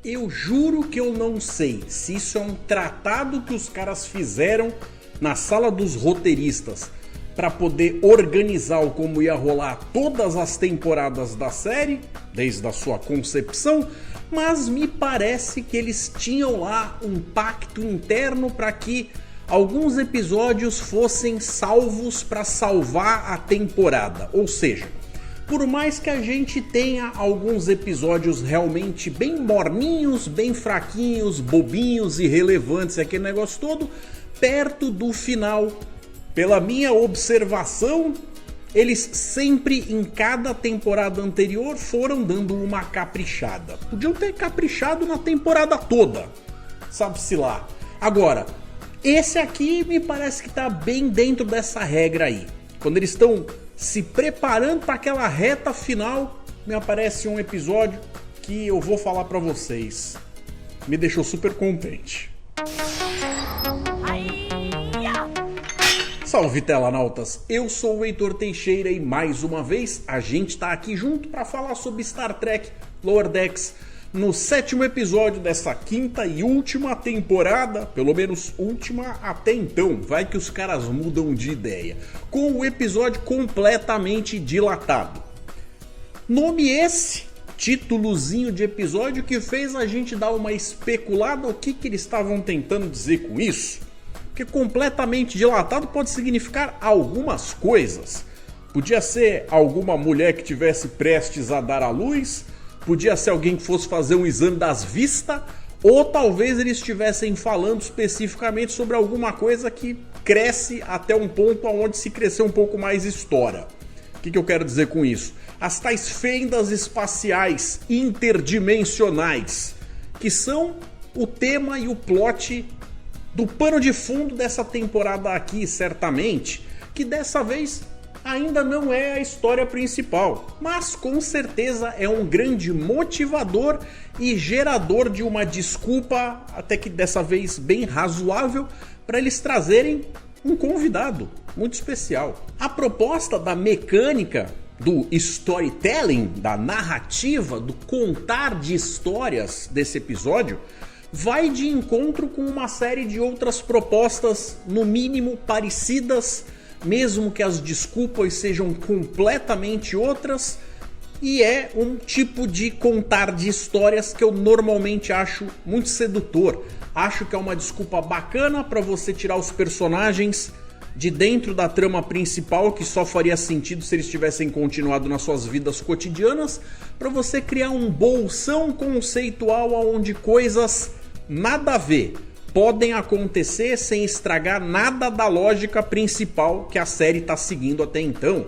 Eu juro que eu não sei se isso é um tratado que os caras fizeram na sala dos roteiristas para poder organizar o como ia rolar todas as temporadas da série, desde a sua concepção, mas me parece que eles tinham lá um pacto interno para que alguns episódios fossem salvos para salvar a temporada. Ou seja, por mais que a gente tenha alguns episódios realmente bem morninhos, bem fraquinhos, bobinhos, irrelevantes, aquele negócio todo, perto do final, pela minha observação, eles sempre em cada temporada anterior foram dando uma caprichada. Podiam ter caprichado na temporada toda, sabe-se lá. Agora, esse aqui me parece que tá bem dentro dessa regra aí. Quando eles estão se preparando para aquela reta final, me aparece um episódio que eu vou falar para vocês. Me deixou super contente. Salve telanautas, eu sou o Heitor Teixeira e mais uma vez a gente tá aqui junto para falar sobre Star Trek Lower Decks no 7º episódio dessa quinta e última temporada, pelo menos última até então, vai que os caras mudam de ideia, com o episódio completamente dilatado. Nome esse, títulozinho de episódio que fez a gente dar uma especulada o que eles estavam tentando dizer com isso. Porque completamente dilatado pode significar algumas coisas. Podia ser alguma mulher que tivesse prestes a dar à luz, podia ser alguém que fosse fazer um exame das vistas, ou talvez eles estivessem falando especificamente sobre alguma coisa que cresce até um ponto onde se crescer um pouco mais estoura. O que eu quero dizer com isso? As tais fendas espaciais interdimensionais, que são o tema e o plot do pano de fundo dessa temporada aqui, certamente, que dessa vez ainda não é a história principal, mas com certeza é um grande motivador e gerador de uma desculpa, até que dessa vez bem razoável, para eles trazerem um convidado muito especial. A proposta da mecânica do storytelling, da narrativa, do contar de histórias desse episódio, vai de encontro com uma série de outras propostas, no mínimo parecidas, mesmo que as desculpas sejam completamente outras, e é um tipo de contar de histórias que eu normalmente acho muito sedutor. Acho que é uma desculpa bacana para você tirar os personagens de dentro da trama principal, que só faria sentido se eles tivessem continuado nas suas vidas cotidianas, para você criar um bolsão conceitual onde coisas nada a ver podem acontecer sem estragar nada da lógica principal que a série está seguindo até então.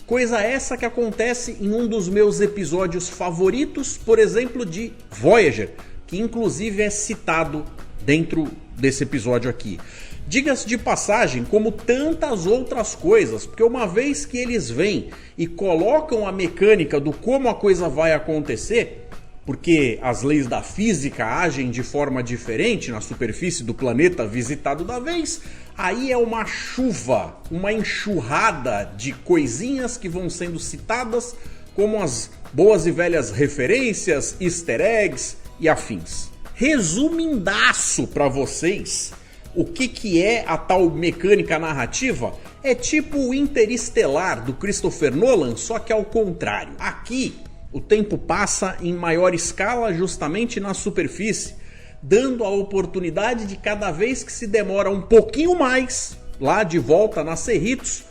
Coisa essa que acontece em um dos meus episódios favoritos, por exemplo, de Voyager, que inclusive é citado dentro desse episódio aqui. Diga-se de passagem, como tantas outras coisas, porque uma vez que eles vêm e colocam a mecânica do como a coisa vai acontecer, porque as leis da física agem de forma diferente na superfície do planeta visitado da vez, aí é uma chuva, uma enxurrada de coisinhas que vão sendo citadas como as boas e velhas referências, easter eggs e afins. Resumindaço para vocês, o que é a tal mecânica narrativa? É tipo o Interestelar do Christopher Nolan, só que ao contrário. Aqui o tempo passa em maior escala justamente na superfície, dando a oportunidade de cada vez que se demora um pouquinho mais, lá de volta na Cerritos,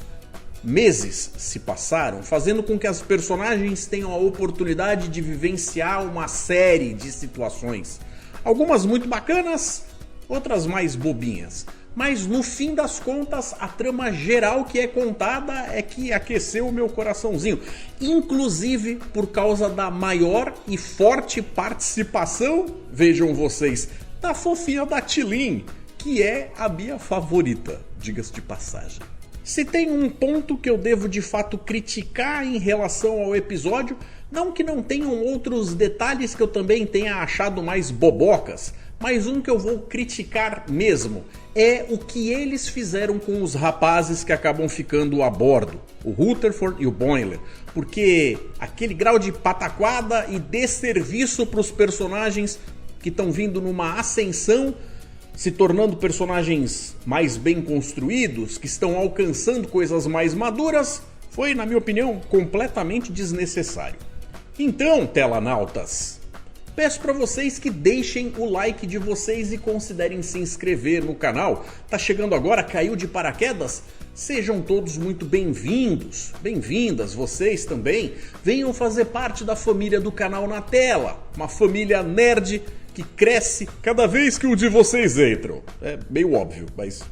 meses se passaram, fazendo com que as personagens tenham a oportunidade de vivenciar uma série de situações. Algumas muito bacanas, outras mais bobinhas. Mas no fim das contas, a trama geral que é contada é que aqueceu o meu coraçãozinho. Inclusive por causa da maior e forte participação, vejam vocês, da fofinha da T'Lyn, que é a minha favorita, diga-se de passagem. Se tem um ponto que eu devo de fato criticar em relação ao episódio, não que não tenham outros detalhes que eu também tenha achado mais bobocas, mas um que eu vou criticar mesmo é o que eles fizeram com os rapazes que acabam ficando a bordo, o Rutherford e o Boimler, porque aquele grau de pataquada e desserviço para os personagens que estão vindo numa ascensão, se tornando personagens mais bem construídos, que estão alcançando coisas mais maduras, foi, na minha opinião, completamente desnecessário. Então, telanautas, peço para vocês que deixem o like de vocês e considerem se inscrever no canal. Tá chegando agora, caiu de paraquedas? Sejam todos muito bem-vindos, bem-vindas vocês também. Venham fazer parte da família do canal Na Tela, uma família nerd que cresce cada vez que um de vocês entram. É meio óbvio, mas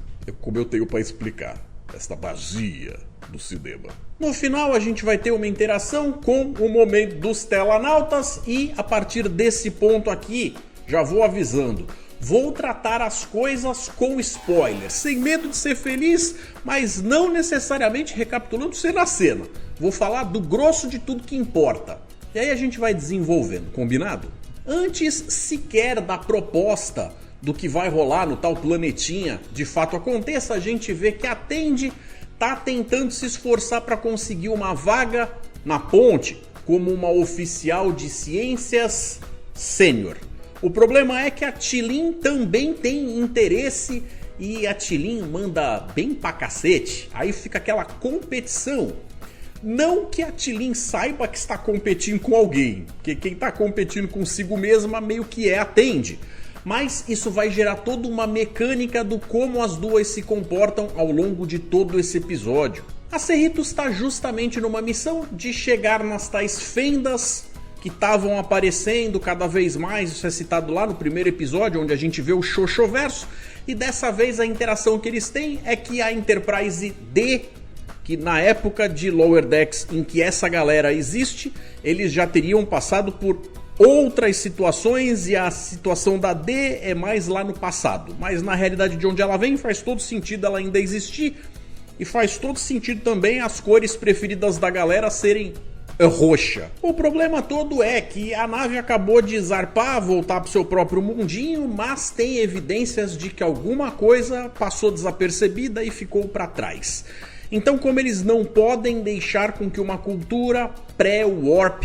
como eu tenho para explicar esta magia do cinema. No final a gente vai ter uma interação com o momento dos telanautas e a partir desse ponto aqui, já vou avisando, vou tratar as coisas com spoilers, sem medo de ser feliz, mas não necessariamente recapitulando cena a cena. Vou falar do grosso de tudo que importa. E aí a gente vai desenvolvendo, combinado? Antes sequer da proposta do que vai rolar no tal planetinha de fato aconteça, a gente vê que a Tendi tá tentando se esforçar para conseguir uma vaga na ponte como uma oficial de ciências sênior. O problema é que a T'Lin também tem interesse e a T'Lin manda bem pra cacete. Aí fica aquela competição. Não que a T'Lin saiba que está competindo com alguém, porque quem está competindo consigo mesma meio que é a Tendi. Mas isso vai gerar toda uma mecânica do como as duas se comportam ao longo de todo esse episódio. A Cerritos está justamente numa missão de chegar nas tais fendas que estavam aparecendo cada vez mais, isso é citado lá no primeiro episódio, onde a gente vê o Xoxoverso, e dessa vez a interação que eles têm é que a Enterprise D, que na época de Lower Decks em que essa galera existe, eles já teriam passado por outras situações e a situação da D é mais lá no passado, mas na realidade de onde ela vem faz todo sentido ela ainda existir e faz todo sentido também as cores preferidas da galera serem roxa. O problema todo é que a nave acabou de zarpar, voltar para o seu próprio mundinho, mas tem evidências de que alguma coisa passou desapercebida e ficou para trás. Então, como eles não podem deixar com que uma cultura pré-warp,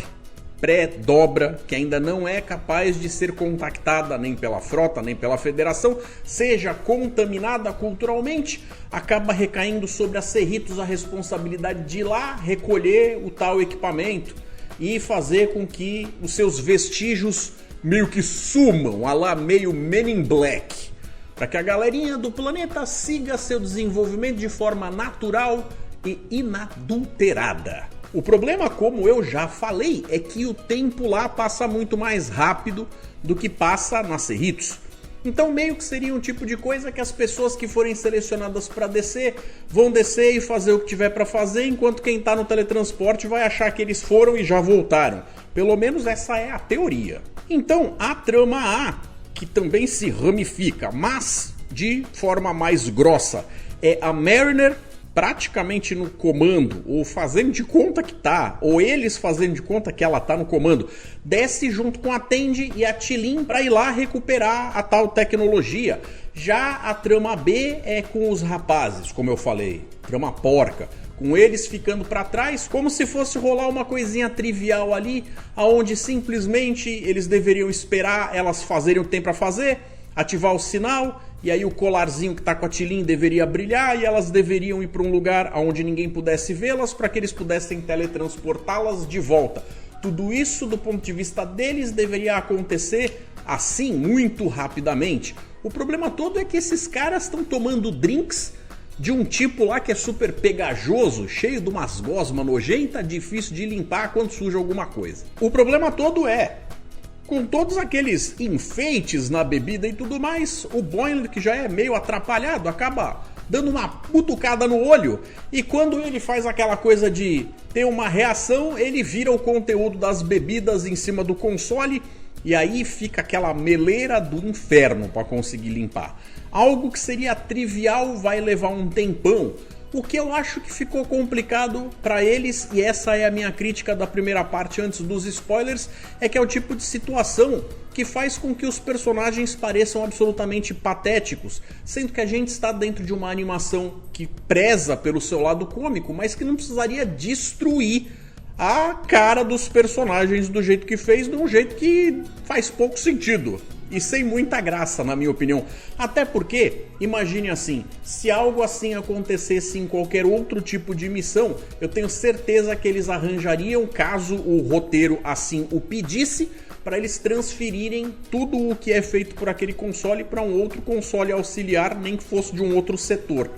pré-dobra, que ainda não é capaz de ser contactada nem pela frota, nem pela federação, seja contaminada culturalmente, acaba recaindo sobre a Cerritos a responsabilidade de ir lá recolher o tal equipamento e fazer com que os seus vestígios meio que sumam, a lá meio Men in Black, para que a galerinha do planeta siga seu desenvolvimento de forma natural e inadulterada. O problema, como eu já falei, é que o tempo lá passa muito mais rápido do que passa na Cerritos. Então meio que seria um tipo de coisa que as pessoas que forem selecionadas para descer vão descer e fazer o que tiver para fazer, enquanto quem está no teletransporte vai achar que eles foram e já voltaram. Pelo menos essa é a teoria. Então a trama A, que também se ramifica, mas de forma mais grossa, é a Mariner praticamente no comando, ou fazendo de conta que tá, ou eles fazendo de conta que ela tá no comando, desce junto com a Tendi e a T'Lin para ir lá recuperar a tal tecnologia. Já a trama B é com os rapazes, como eu falei, trama porca, com eles ficando para trás, como se fosse rolar uma coisinha trivial ali, aonde simplesmente eles deveriam esperar elas fazerem o que tem para fazer, ativar o sinal, e aí o colarzinho que tá com a T'Lin deveria brilhar e elas deveriam ir para um lugar onde ninguém pudesse vê-las para que eles pudessem teletransportá-las de volta. Tudo isso, do ponto de vista deles, deveria acontecer assim, muito rapidamente. O problema todo é que esses caras estão tomando drinks de um tipo lá que é super pegajoso, cheio de umas gosmas nojentas, difícil de limpar quando suja alguma coisa. O problema todo é, com todos aqueles enfeites na bebida e tudo mais, o Boimler, que já é meio atrapalhado, acaba dando uma cutucada no olho, e quando ele faz aquela coisa de ter uma reação, ele vira o conteúdo das bebidas em cima do console, e aí fica aquela meleira do inferno para conseguir limpar. Algo que seria trivial vai levar um tempão. O que eu acho que ficou complicado para eles, e essa é a minha crítica da primeira parte antes dos spoilers, é que é o tipo de situação que faz com que os personagens pareçam absolutamente patéticos, sendo que a gente está dentro de uma animação que preza pelo seu lado cômico, mas que não precisaria destruir a cara dos personagens do jeito que fez, de um jeito que faz pouco sentido. e sem muita graça, na minha opinião. Até porque, imagine assim, se algo assim acontecesse em qualquer outro tipo de missão, eu tenho certeza que eles arranjariam, caso o roteiro assim o pedisse, para eles transferirem tudo o que é feito por aquele console para um outro console auxiliar, nem que fosse de um outro setor.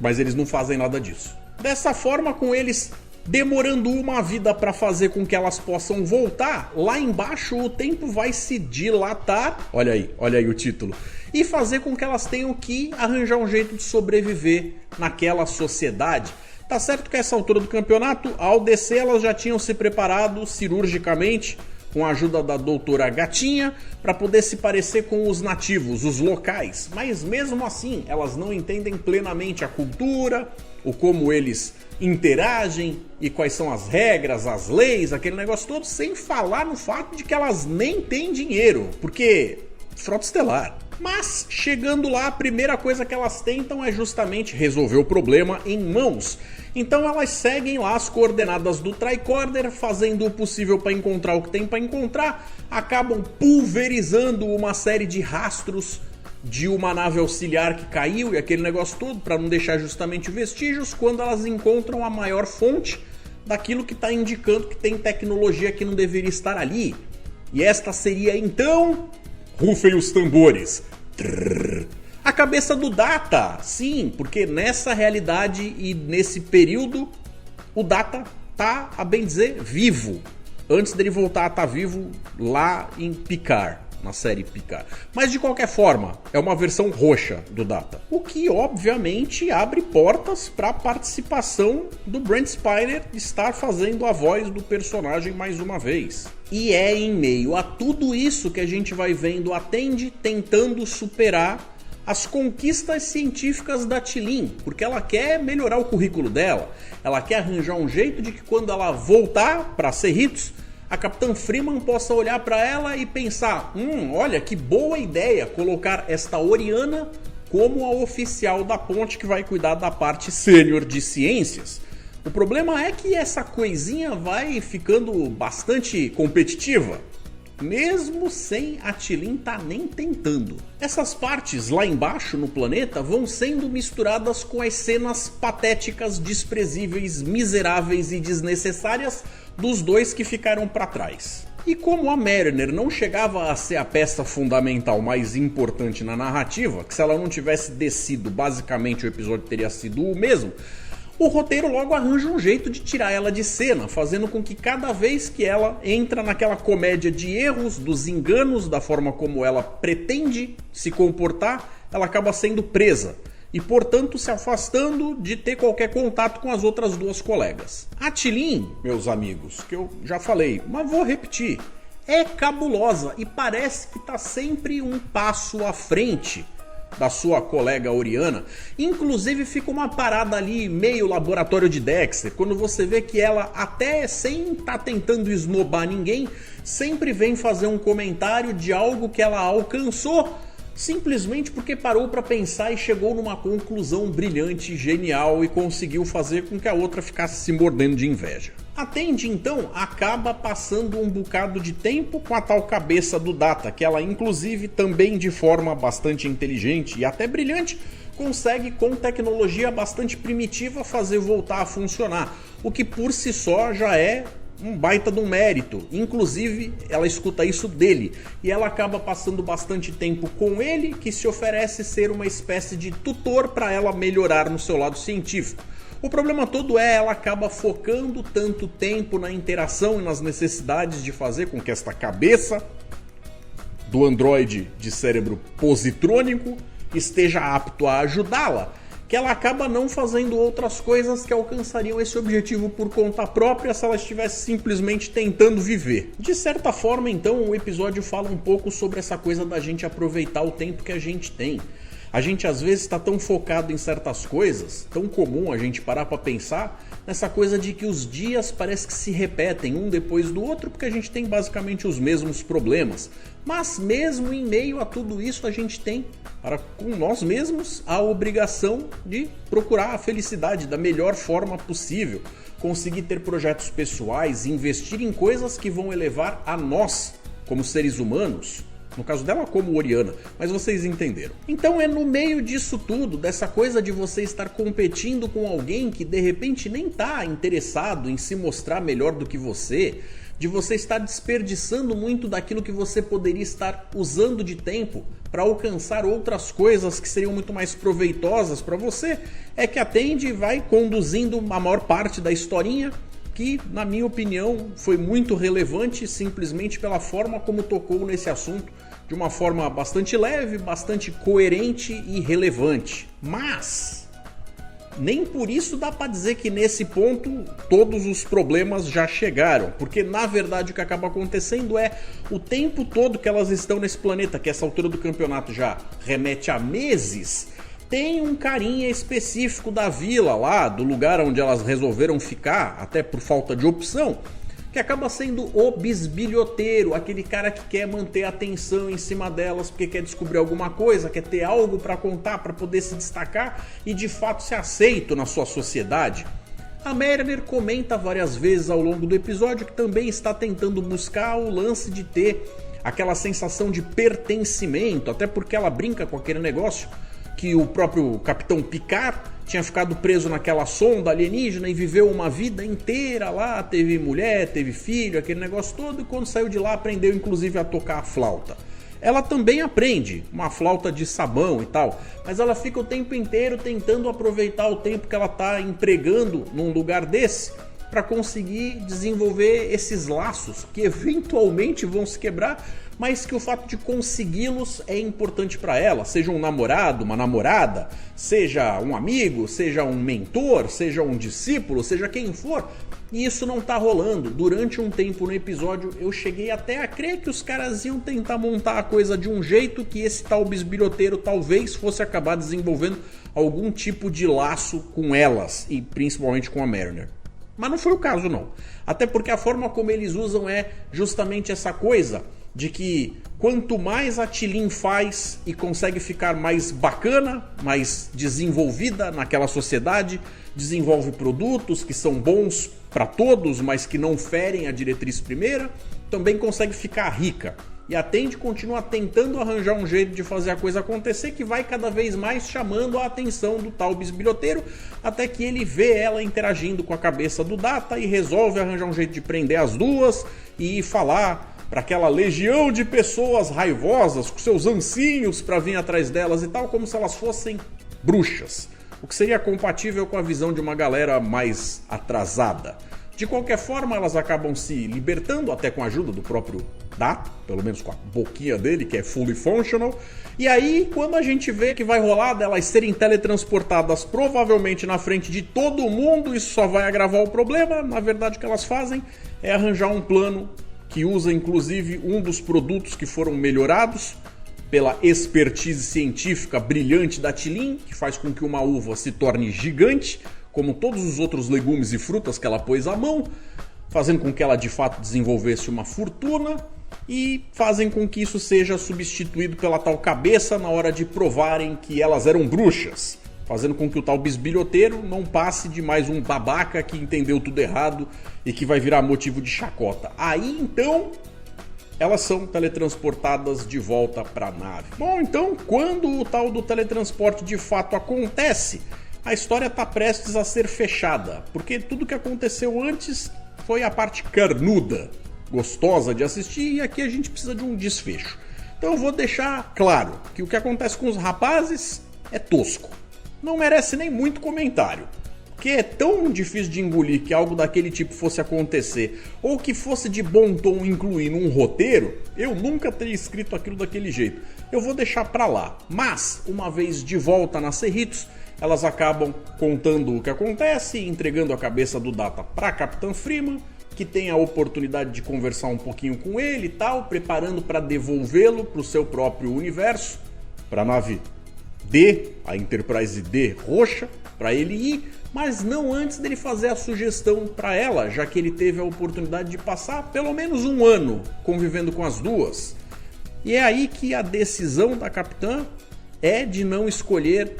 Mas eles não fazem nada disso. Dessa forma, com eles demorando uma vida para fazer com que elas possam voltar, lá embaixo o tempo vai se dilatar, olha aí o título, e fazer com que elas tenham que arranjar um jeito de sobreviver naquela sociedade. Tá certo que a essa altura do campeonato, ao descer, elas já tinham se preparado cirurgicamente, com a ajuda da doutora Gatinha, para poder se parecer com os nativos, os locais. Mas mesmo assim, elas não entendem plenamente a cultura, o como eles interagem e quais são as regras, as leis, aquele negócio todo, sem falar no fato de que elas nem têm dinheiro, porque frota estelar. Mas, chegando lá, a primeira coisa que elas tentam é justamente resolver o problema em mãos. Então elas seguem lá as coordenadas do tricorder, fazendo o possível para encontrar o que tem para encontrar, acabam pulverizando uma série de rastros de uma nave auxiliar que caiu e aquele negócio todo, para não deixar justamente vestígios, quando elas encontram a maior fonte daquilo que está indicando que tem tecnologia que não deveria estar ali. E esta seria então... Rufem os tambores. A cabeça do Data, sim, porque nessa realidade e nesse período o Data tá, a bem dizer, vivo. Antes dele voltar a estar vivo lá em Picard, na série Picard. Mas de qualquer forma, é uma versão roxa do Data. O que obviamente abre portas para a participação do Brent Spiner estar fazendo a voz do personagem mais uma vez. E é em meio a tudo isso que a gente vai vendo a Tendi tentando superar as conquistas científicas da T'Lim, porque ela quer melhorar o currículo dela, ela quer arranjar um jeito de que quando ela voltar para Cerritos, a Capitã Freeman possa olhar para ela e pensar, olha que boa ideia colocar esta Oriana como a oficial da ponte que vai cuidar da parte sênior de ciências. O problema é que essa coisinha vai ficando bastante competitiva, mesmo sem a T'Lim tá nem tentando. Essas partes lá embaixo no planeta vão sendo misturadas com as cenas patéticas, desprezíveis, miseráveis e desnecessárias dos dois que ficaram para trás. E como a Mariner não chegava a ser a peça fundamental mais importante na narrativa, que se ela não tivesse descido, basicamente o episódio teria sido o mesmo, o roteiro logo arranja um jeito de tirar ela de cena, fazendo com que cada vez que ela entra naquela comédia de erros, dos enganos, da forma como ela pretende se comportar, ela acaba sendo presa e, portanto, se afastando de ter qualquer contato com as outras duas colegas. A T'Lim, meus amigos, que eu já falei, mas vou repetir, é cabulosa e parece que está sempre um passo à frente da sua colega Oriana. Inclusive fica uma parada ali meio laboratório de Dexter, quando você vê que ela, até sem estar tentando esnobar ninguém, sempre vem fazer um comentário de algo que ela alcançou simplesmente porque parou para pensar e chegou numa conclusão brilhante, genial e conseguiu fazer com que a outra ficasse se mordendo de inveja. A Tendi então acaba passando um bocado de tempo com a tal cabeça do Data, que ela inclusive também de forma bastante inteligente e até brilhante consegue com tecnologia bastante primitiva fazer voltar a funcionar, o que por si só já é um baita de um mérito. Inclusive ela escuta isso dele e ela acaba passando bastante tempo com ele, que se oferece ser uma espécie de tutor para ela melhorar no seu lado científico. O problema todo é ela acaba focando tanto tempo na interação e nas necessidades de fazer com que esta cabeça do androide de cérebro positrônico esteja apto a ajudá-la, que ela acaba não fazendo outras coisas que alcançariam esse objetivo por conta própria se ela estivesse simplesmente tentando viver. De certa forma, então, o episódio fala um pouco sobre essa coisa da gente aproveitar o tempo que a gente tem. A gente às vezes está tão focado em certas coisas, tão comum a gente parar para pensar nessa coisa de que os dias parece que se repetem um depois do outro porque a gente tem basicamente os mesmos problemas. Mas mesmo em meio a tudo isso a gente tem, para com nós mesmos, a obrigação de procurar a felicidade da melhor forma possível, conseguir ter projetos pessoais, investir em coisas que vão elevar a nós, como seres humanos, No caso dela como Oriana, mas vocês entenderam. Então é no meio disso tudo, dessa coisa de você estar competindo com alguém que de repente nem tá interessado em se mostrar melhor do que você, de você estar desperdiçando muito daquilo que você poderia estar usando de tempo para alcançar outras coisas que seriam muito mais proveitosas para você, é que a Tandy vai conduzindo a maior parte da historinha, que na minha opinião foi muito relevante simplesmente pela forma como tocou nesse assunto, de uma forma bastante leve, bastante coerente e relevante. Mas nem por isso dá para dizer que nesse ponto todos os problemas já chegaram, porque na verdade o que acaba acontecendo é o tempo todo que elas estão nesse planeta, que essa altura do campeonato já remete a meses, tem um carinha específico da vila lá, do lugar onde elas resolveram ficar, até por falta de opção, que acaba sendo o bisbilhoteiro, aquele cara que quer manter a atenção em cima delas porque quer descobrir alguma coisa, quer ter algo para contar, para poder se destacar e de fato ser aceito na sua sociedade. A Mariner comenta várias vezes ao longo do episódio que também está tentando buscar o lance de ter aquela sensação de pertencimento, até porque ela brinca com aquele negócio que o próprio Capitão Picard tinha ficado preso naquela sonda alienígena e viveu uma vida inteira lá, teve mulher, teve filho, aquele negócio todo, e quando saiu de lá aprendeu inclusive a tocar a flauta. Ela também aprende uma flauta de sabão e tal, mas ela fica o tempo inteiro tentando aproveitar o tempo que ela está empregando num lugar desse para conseguir desenvolver esses laços que eventualmente vão se quebrar, mas que o fato de consegui-los é importante para ela, seja um namorado, uma namorada, seja um amigo, seja um mentor, seja um discípulo, seja quem for, e isso não tá rolando. Durante um tempo no episódio eu cheguei até a crer que os caras iam tentar montar a coisa de um jeito que esse tal bisbilhoteiro talvez fosse acabar desenvolvendo algum tipo de laço com elas, e principalmente com a Mariner. Mas não foi o caso não, até porque a forma como eles usam é justamente essa coisa de que quanto mais a T'Lyn faz e consegue ficar mais bacana, mais desenvolvida naquela sociedade, desenvolve produtos que são bons para todos, mas que não ferem a diretriz primeira, também consegue ficar rica. E a Tandy continua tentando arranjar um jeito de fazer a coisa acontecer, que vai cada vez mais chamando a atenção do tal bisbilhoteiro, até que ele vê ela interagindo com a cabeça do Data e resolve arranjar um jeito de prender as duas e falar para aquela legião de pessoas raivosas com seus ancinhos para vir atrás delas e tal, como se elas fossem bruxas, o que seria compatível com a visão de uma galera mais atrasada. De qualquer forma, elas acabam se libertando, até com a ajuda do próprio Data, pelo menos com a boquinha dele, que é fully functional. E aí, quando a gente vê que vai rolar delas serem teletransportadas provavelmente na frente de todo mundo, isso só vai agravar o problema. Na verdade, o que elas fazem é arranjar um plano que usa inclusive um dos produtos que foram melhorados pela expertise científica brilhante da T'Lyn, que faz com que uma uva se torne gigante, como todos os outros legumes e frutas que ela pôs à mão, fazendo com que ela de fato desenvolvesse uma fortuna, e fazem com que isso seja substituído pela tal cabeça na hora de provarem que elas eram bruxas, fazendo com que o tal bisbilhoteiro não passe de mais um babaca que entendeu tudo errado e que vai virar motivo de chacota. Aí então elas são teletransportadas de volta para a nave. Bom, então quando o tal do teletransporte de fato acontece, a história está prestes a ser fechada, porque tudo que aconteceu antes foi a parte carnuda, gostosa de assistir, e aqui a gente precisa de um desfecho. Então eu vou deixar claro que o que acontece com os rapazes é tosco. Não merece nem muito comentário, porque é tão difícil de engolir que algo daquele tipo fosse acontecer, ou que fosse de bom tom incluir num roteiro, eu nunca teria escrito aquilo daquele jeito. Eu vou deixar pra lá, mas uma vez de volta na Cerritos, elas acabam contando o que acontece, entregando a cabeça do Data pra Capitã Freeman, que tem a oportunidade de conversar um pouquinho com ele e tal, preparando para devolvê-lo pro seu próprio universo, pra nave D, a Enterprise D roxa, para ele ir, mas não antes dele fazer a sugestão para ela, já que ele teve a oportunidade de passar pelo menos um ano convivendo com as duas. E é aí que a decisão da capitã é de não escolher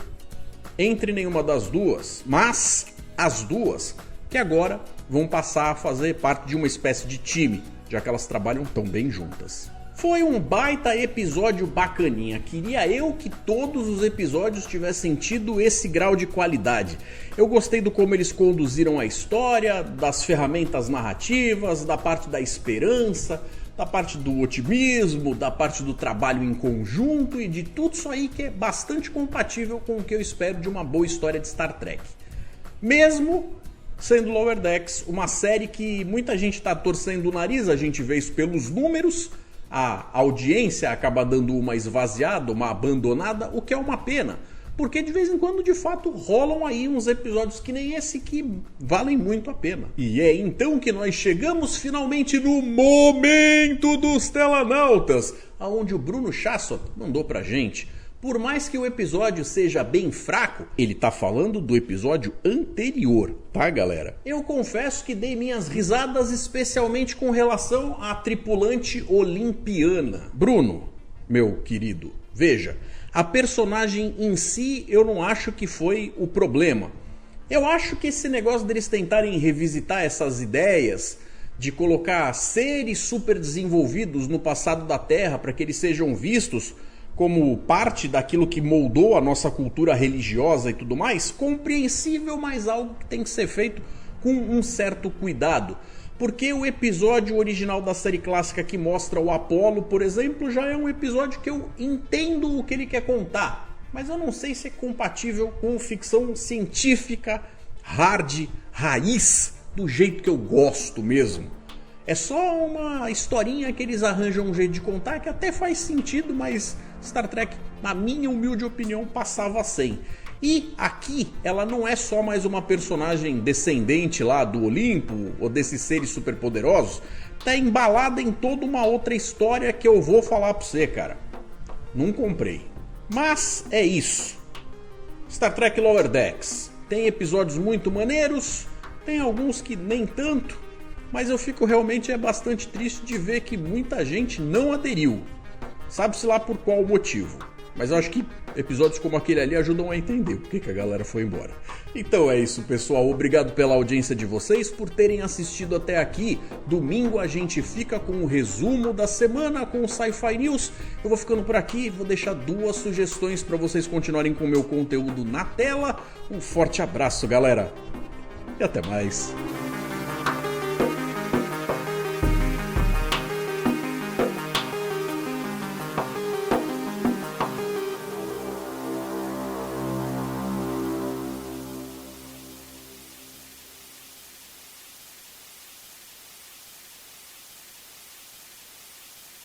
entre nenhuma das duas, mas as duas que agora vão passar a fazer parte de uma espécie de time, já que elas trabalham tão bem juntas. Foi um baita episódio bacaninha, queria eu que todos os episódios tivessem tido esse grau de qualidade. Eu gostei do como eles conduziram a história, das ferramentas narrativas, da parte da esperança, da parte do otimismo, da parte do trabalho em conjunto e de tudo isso aí que é bastante compatível com o que eu espero de uma boa história de Star Trek. Mesmo sendo Lower Decks uma série que muita gente está torcendo o nariz, a gente vê isso pelos números, a audiência acaba dando uma esvaziada, uma abandonada, o que é uma pena, porque de vez em quando de fato rolam aí uns episódios que nem esse que valem muito a pena. E é então que nós chegamos finalmente no momento dos Telanautas, aonde o Bruno Chassot mandou pra gente. Por mais que o episódio seja bem fraco, ele tá falando do episódio anterior, tá galera? Eu confesso que dei minhas risadas especialmente com relação à tripulante olimpiana. Bruno, meu querido, veja, a personagem em si eu não acho que foi o problema. Eu acho que esse negócio deles tentarem revisitar essas ideias de colocar seres super desenvolvidos no passado da Terra para que eles sejam vistos como parte daquilo que moldou a nossa cultura religiosa e tudo mais, compreensível, mas algo que tem que ser feito com um certo cuidado. Porque o episódio original da série clássica que mostra o Apollo, por exemplo, já é um episódio que eu entendo o que ele quer contar, mas eu não sei se é compatível com ficção científica, hard, raiz, do jeito que eu gosto mesmo. É só uma historinha que eles arranjam um jeito de contar que até faz sentido, mas Star Trek, na minha humilde opinião, passava sem. E aqui ela não é só mais uma personagem descendente lá do Olimpo ou desses seres superpoderosos, tá embalada em toda uma outra história que eu vou falar pra você, cara. Não comprei. Mas é isso. Star Trek Lower Decks tem episódios muito maneiros, tem alguns que nem tanto, mas eu fico realmente bastante triste de ver que muita gente não aderiu. Sabe-se lá por qual motivo. Mas eu acho que episódios como aquele ali ajudam a entender por que a galera foi embora. Então é isso, pessoal. Obrigado pela audiência de vocês, por terem assistido até aqui. Domingo a gente fica com o resumo da semana com o Sci-Fi News. Eu vou ficando por aqui, vou deixar 2 sugestões para vocês continuarem com o meu conteúdo na tela. Um forte abraço, galera. E até mais.